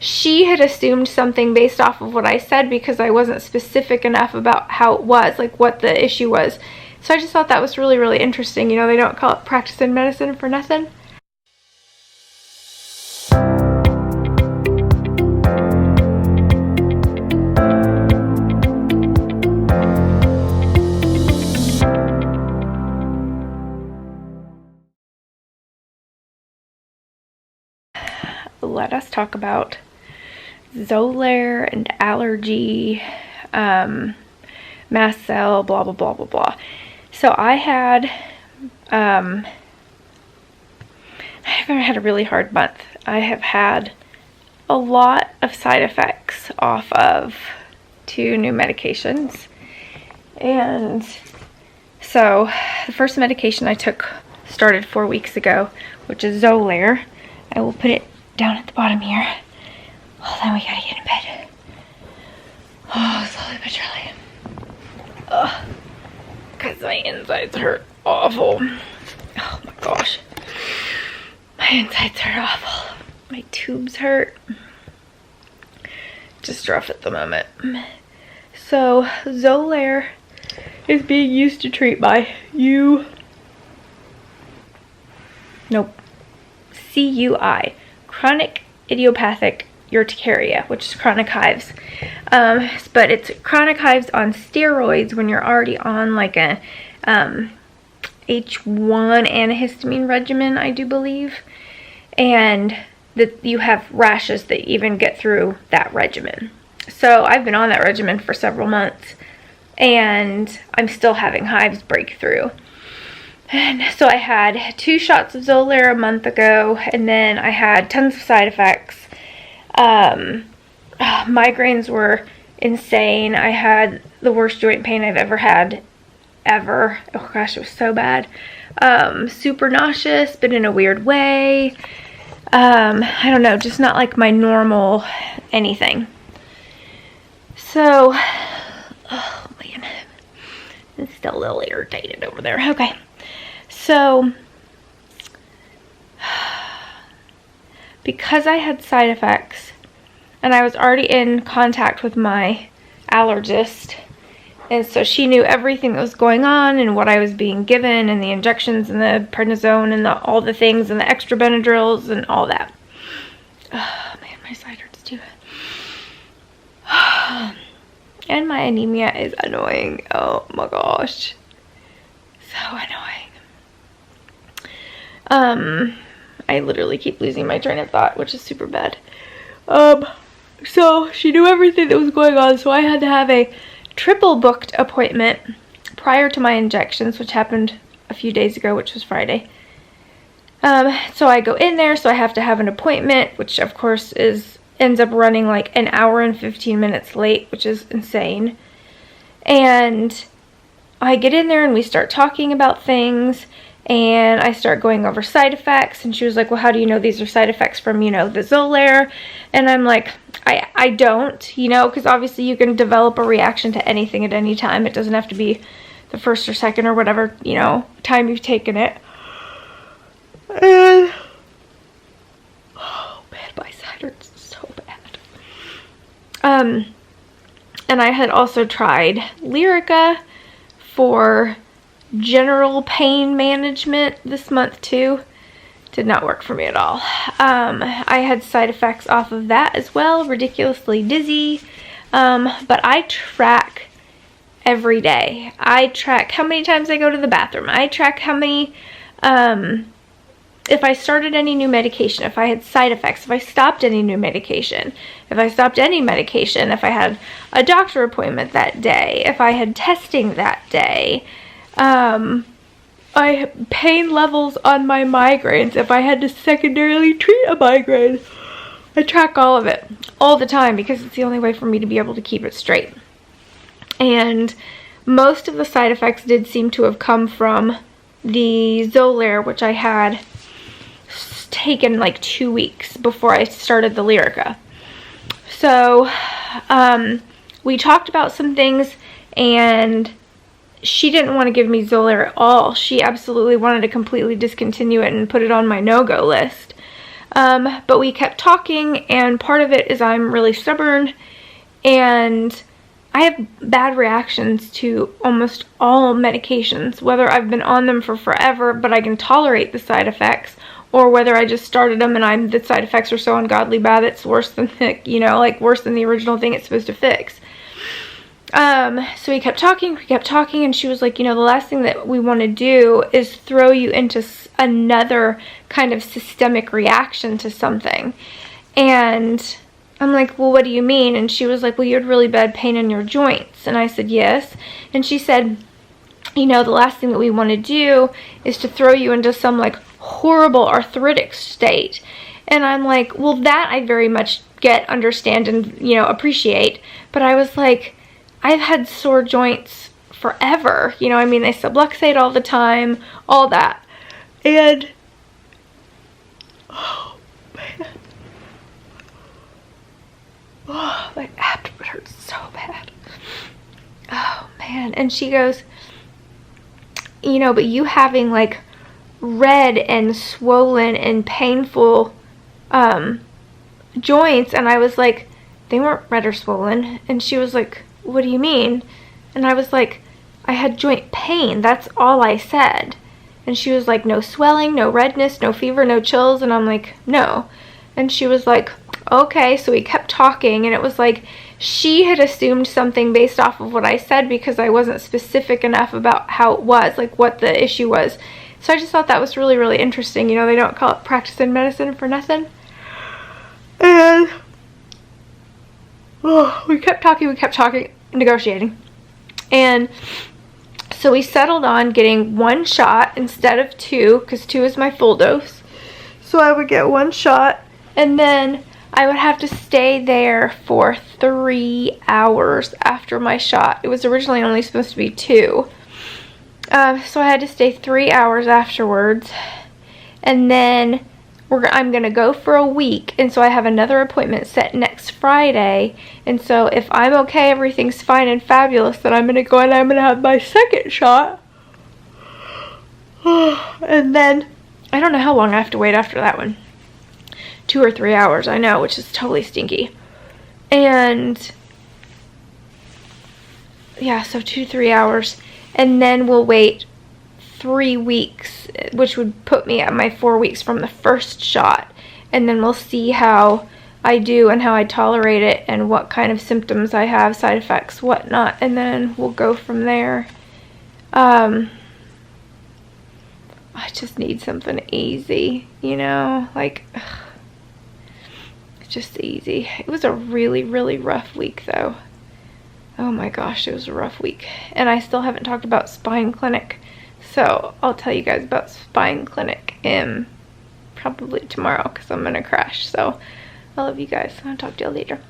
she had assumed something based off of what I said because I wasn't specific enough about how it was, like what the issue was. So I just thought that was really, really interesting. You know, they don't call it practicing medicine for nothing. Let us talk about Xolair and allergy, mast cell, blah, blah, blah, blah, blah. So I haven't had a really hard month. I have had a lot of side effects off of 2 new medications. And so the first medication I took started 4 weeks ago, which is Xolair. I will put it down at the bottom here. Oh, then we gotta get in bed. Oh, slowly but surely. Ugh. Because my insides hurt awful. Oh my gosh. My insides hurt awful. My tubes hurt. Just rough at the moment. So, Xolair is being used to treat my CUI. Chronic idiopathic urticaria, which is chronic hives. But it's chronic hives on steroids when you're already on like a H1 antihistamine regimen, I do believe. And that you have rashes that even get through that regimen. So I've been on that regimen for several months and I'm still having hives break through. And so I had 2 shots of Xolair a month ago, and then I had tons of side effects. Migraines were insane. I had the worst joint pain I've ever had, ever. Oh gosh, it was so bad. Super nauseous, but in a weird way. I don't know, just not like my normal anything. So, oh man, it's still a little irritated over there. Okay. So, because I had side effects, and I was already in contact with my allergist, and so she knew everything that was going on, and what I was being given, and the injections, and the prednisone, and all the things, and the extra Benadryls, and all that. Oh man, my side hurts too. And my anemia is annoying. Oh my gosh. So annoying. I literally keep losing my train of thought, which is super bad. So she knew everything that was going on, so I had to have a triple booked appointment prior to my injections, which happened a few days ago, which was Friday. So I go in there, so I have to have an appointment, which of course ends up running like an hour and 15 minutes late, which is insane. And I get in there and we start talking about things, and I start going over side effects, and she was like, well, how do you know these are side effects from, you know, the Xolair? And I'm like, I don't, you know, because obviously you can develop a reaction to anything at any time. It doesn't have to be the first or second or whatever, you know, time you've taken it. And, oh man, my side hurts so bad. And I had also tried Lyrica for general pain management this month too. Did not work for me at all. I had side effects off of that as well, ridiculously dizzy. But I track every day. I track how many times I go to the bathroom. I track how many, if I started any new medication, if I had side effects, if I stopped any new medication, if I stopped any medication, if I had a doctor appointment that day, if I had testing that day, I pain levels on my migraines, if I had to secondarily treat a migraine. I track all of it all the time because it's the only way for me to be able to keep it straight. And most of the side effects did seem to have come from the Xolair, which I had taken like 2 weeks before I started the Lyrica. So we talked about some things, and she didn't want to give me Xolair at all. She absolutely wanted to completely discontinue it and put it on my no-go list. But we kept talking, and part of it is I'm really stubborn, and I have bad reactions to almost all medications, whether I've been on them for forever, but I can tolerate the side effects, or whether I just started them and the side effects are so ungodly bad it's worse than worse than the original thing it's supposed to fix. So we kept talking, and she was like, the last thing that we want to do is throw you into another kind of systemic reaction to something. And I'm like, well, what do you mean? And she was like, well, you had really bad pain in your joints. And I said, yes. And she said, the last thing that we want to do is to throw you into some like horrible arthritic state. And I'm like, well, that I very much understand and, appreciate. But I was like, I've had sore joints forever. They subluxate all the time, all that. And, oh, man. Oh, my abdomen hurts so bad. Oh, man. And she goes, but you having like red and swollen and painful joints. And I was like, they weren't red or swollen. And she was like, what do you mean? And I was like, I had joint pain. That's all I said. And she was like, no swelling, no redness, no fever, no chills. And I'm like, no. And she was like, okay. So we kept talking, and it was like she had assumed something based off of what I said because I wasn't specific enough about how it was, like what the issue was. So I just thought that was really, really interesting. They don't call it practicing medicine for nothing. And we kept talking, negotiating. And so we settled on getting 1 shot instead of 2, because 2 is my full dose. So I would get 1 shot, and then I would have to stay there for 3 hours after my shot. It was originally only supposed to be 2. So I had to stay 3 hours afterwards. And then I'm going to go for a week. And so I have another appointment set next Friday. And so if I'm okay, everything's fine and fabulous, then I'm going to go and I'm going to have my 2nd shot. And then I don't know how long I have to wait after that one. 2 or 3 hours, I know, which is totally stinky. And yeah, so 2-3 hours. And then we'll wait 3 weeks, which would put me at my 4 weeks from the first shot. And then we'll see how I do and how I tolerate it and what kind of symptoms I have, side effects, whatnot. And then we'll go from there. I just need something easy, like, just easy. It was a really, really rough week though. Oh my gosh, it was a rough week. And I still haven't talked about spine clinic. So I'll tell you guys about spine clinic probably tomorrow because I'm going to crash. So I love you guys. I'll talk to you later.